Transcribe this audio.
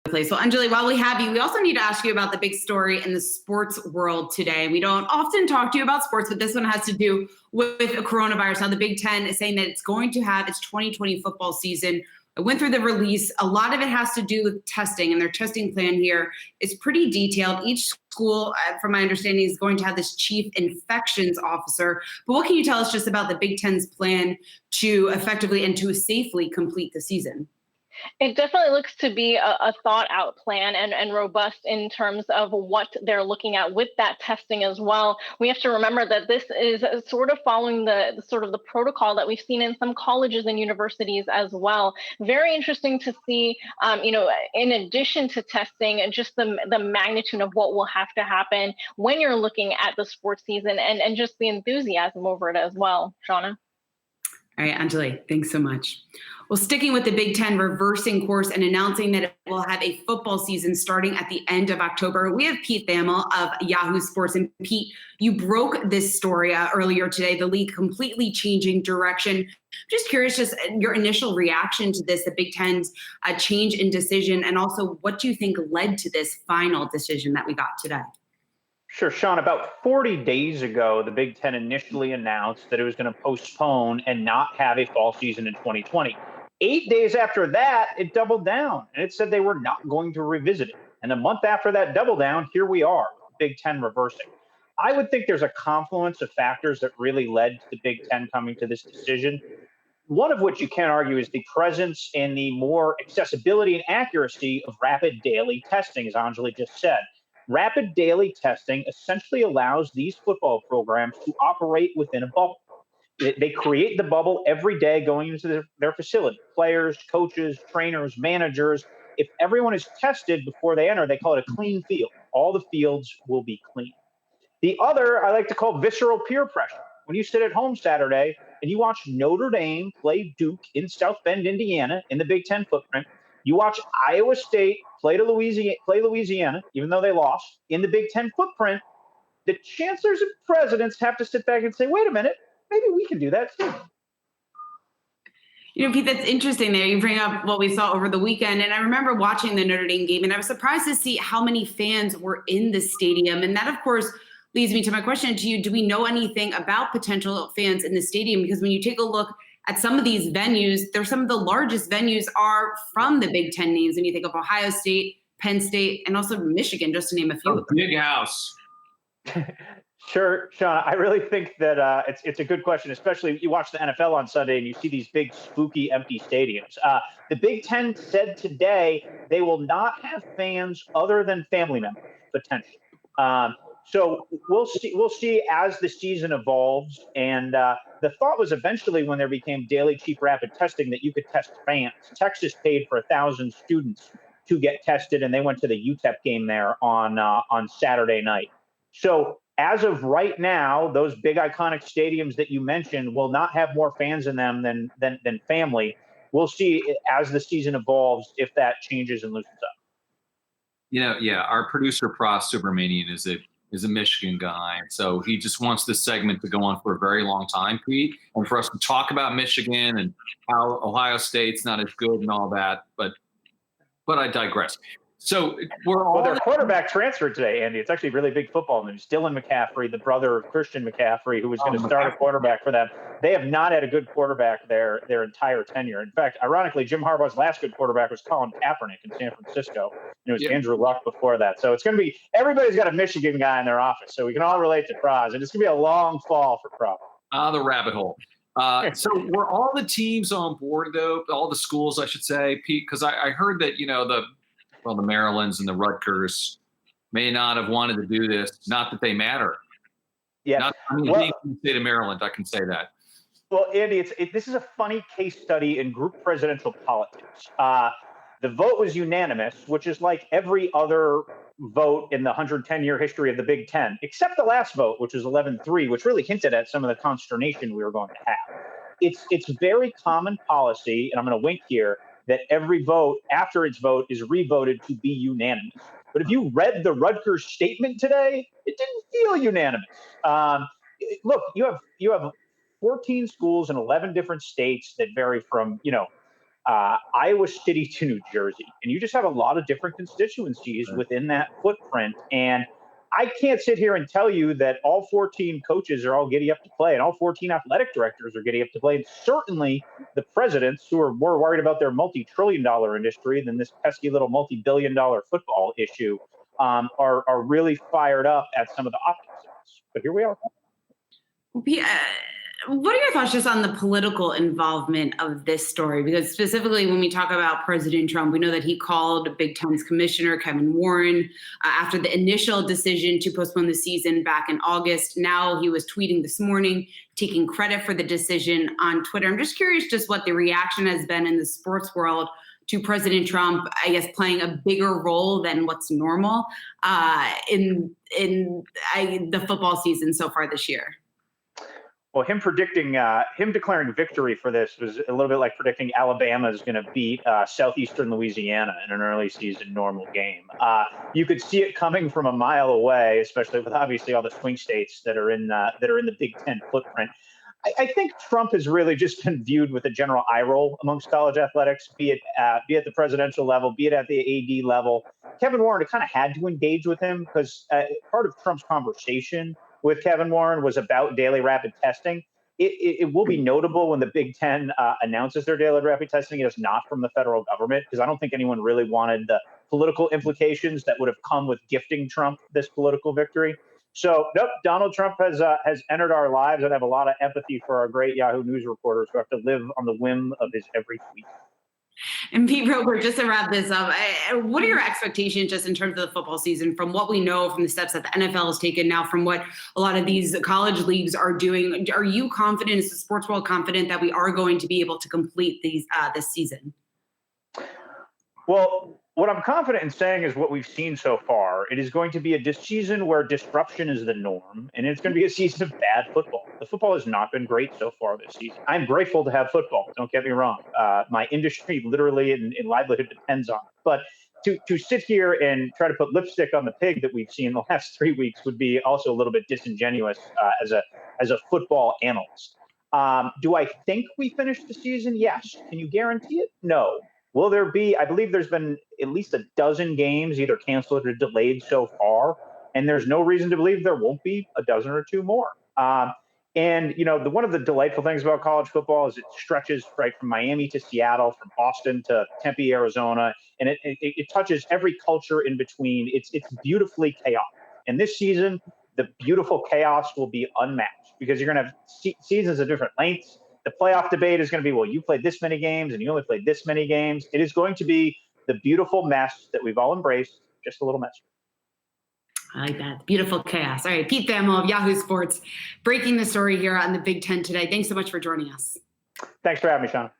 place. So Anjalee, while we have you, we also need to ask you about the big story in the sports world today. We don't often talk to you about sports, but this one has to do with coronavirus. Now, the Big Ten is saying that it's going to have its 2020 football season. I went through the release. A lot of it has to do with testing, and their testing plan here is pretty detailed. Each school, from my understanding, is going to have this chief infections officer. But what can you tell us just about the Big Ten's plan to effectively and to safely complete the season? It definitely looks to be a thought out plan and robust in terms of what they're looking at with that testing as well. We have to remember that this is sort of following the protocol that we've seen in some colleges and universities as well. Very interesting to see, in addition to testing and just the magnitude of what will have to happen when you're looking at the sports season and just the enthusiasm over it as well. Shauna? All right, Anjalee, thanks so much. Well, sticking with the Big Ten reversing course and announcing that it will have a football season starting at the end of October, we have Pete Thamel of Yahoo Sports. And Pete, you broke this story earlier today, the league completely changing direction. Just curious, just your initial reaction to this, the Big Ten's change in decision, and also what do you think led to this final decision that we got today? Sure, Sean. About 40 days ago, the Big Ten initially announced that it was going to postpone and not have a fall season in 2020. 8 days after that, it doubled down and it said they were not going to revisit it. And a month after that double down, here we are, Big Ten reversing. I would think there's a confluence of factors that really led to the Big Ten coming to this decision. One of which you can't argue is the presence and the more accessibility and accuracy of rapid daily testing, as Anjalee just said. Rapid daily testing essentially allows these football programs to operate within a bubble. They create the bubble every day going into their facility. Players, coaches, trainers, managers. If everyone is tested before they enter, they call it a clean field. All the fields will be clean. The other I like to call visceral peer pressure. When you sit at home Saturday and you watch Notre Dame play Duke in South Bend, Indiana, in the Big Ten footprint, you watch Iowa State play Louisiana, even though they lost, in the Big Ten footprint, the chancellors and presidents have to sit back and say, wait a minute, maybe we can do that too. Pete, that's interesting there. You bring up what we saw over the weekend. And I remember watching the Notre Dame game, and I was surprised to see how many fans were in the stadium. And that, of course, leads me to my question to you. Do we know anything about potential fans in the stadium? Because when you take a look at some of these venues, they're some of the largest venues are from the Big Ten names. And you think of Ohio State, Penn State, and also Michigan, just to name a few. Big house. Sure, Sean. I really think that it's a good question, especially you watch the NFL on Sunday and you see these big, spooky, empty stadiums. The Big Ten said today they will not have fans other than family members, potentially. So we'll see as the season evolves. And the thought was eventually when there became daily cheap rapid testing that you could test fans. Texas paid for 1,000 students to get tested, and they went to the UTEP game there on Saturday night. So as of right now, those big iconic stadiums that you mentioned will not have more fans in them than family. We'll see as the season evolves if that changes and loosens up. Our producer Pras Subramanian is a Michigan guy, so he just wants this segment to go on for a very long time, Pete, and for us to talk about Michigan and how Ohio State's not as good and all that. But I digress. So their quarterback transferred today, Andy. It's actually really big football news. Dylan McCaffrey, the brother of Christian McCaffrey, who was going to start a quarterback for them. They have not had a good quarterback their entire tenure. In fact, ironically, Jim Harbaugh's last good quarterback was Colin Kaepernick in San Francisco. And it was Andrew Luck before that. So it's going to be everybody's got a Michigan guy in their office, so we can all relate to Pras. And it's going to be a long fall for Pras. The rabbit hole. So were all the teams on board, though? All the schools, I should say, Pete? Because I heard that the Marylands and the Rutgers may not have wanted to do this. Not that they matter. Yeah. Being from the state of Maryland, I can say that. Well, Andy, this is a funny case study in group presidential politics. The vote was unanimous, which is like every other vote in the 110-year history of the Big Ten, except the last vote, which was 11-3, which really hinted at some of the consternation we were going to have. It's very common policy, and I'm going to wink here, that every vote after its vote is revoted to be unanimous. But if you read the Rutgers statement today, it didn't feel unanimous. Look, you have 14 schools in 11 different states that vary from Iowa City to New Jersey. And you just have a lot of different constituencies within that footprint. And I can't sit here and tell you that all 14 coaches are all giddy up to play and all 14 athletic directors are giddy up to play. And certainly the presidents, who are more worried about their multi-trillion-dollar industry than this pesky little multi-billion-dollar football issue, are really fired up at some of the optics of this. But here we are. What are your thoughts just on the political involvement of this story? Because specifically when we talk about President Trump, we know that he called Big Ten's commissioner, Kevin Warren, after the initial decision to postpone the season back in August. Now he was tweeting this morning, taking credit for the decision on Twitter. I'm just curious just what the reaction has been in the sports world to President Trump, I guess, playing a bigger role than what's normal in the football season so far this year. Well, him declaring victory for this was a little bit like predicting Alabama is going to beat Southeastern Louisiana in an early season normal game. You could see it coming from a mile away, especially with obviously all the swing states that are in the Big Ten footprint. I think Trump has really just been viewed with a general eye roll amongst college athletics, be it at the presidential level, be it at the AD level. Kevin Warren kind of had to engage with him because part of Trump's conversation with Kevin Warren was about daily rapid testing. It will be notable when the Big Ten announces their daily rapid testing. It is not from the federal government, because I don't think anyone really wanted the political implications that would have come with gifting Trump this political victory. So, nope, Donald Trump has entered our lives, and I have a lot of empathy for our great Yahoo News reporters who have to live on the whim of his every tweet. And Pete Roper, just to wrap this up, what are your expectations just in terms of the football season, from what we know from the steps that the NFL has taken now, from what a lot of these college leagues are doing? Are you confident, is the sports world confident that we are going to be able to complete this season? Well, what I'm confident in saying is what we've seen so far. It is going to be a season where disruption is the norm, and it's going to be a season of bad football. The football has not been great so far this season. I'm grateful to have football. Don't get me wrong. My industry literally and livelihood depends on it. But to sit here and try to put lipstick on the pig that we've seen the last 3 weeks would be also a little bit disingenuous as a football analyst. Do I think we finish the season? Yes. Can you guarantee it? No. Will there be? I believe there's been at least a dozen games either canceled or delayed so far, and there's no reason to believe there won't be a dozen or two more. And one of the delightful things about college football is it stretches right from Miami to Seattle, from Boston to Tempe, Arizona, and it touches every culture in between. It's beautifully chaotic. And this season, the beautiful chaos will be unmatched because you're going to have seasons of different lengths. The playoff debate is going to be, well, you played this many games and you only played this many games. It is going to be the beautiful mess that we've all embraced, just a little messier. I like that. Beautiful chaos. All right, Pete Thamel of Yahoo Sports, breaking the story here on the Big Ten today. Thanks so much for joining us. Thanks for having me, Sean.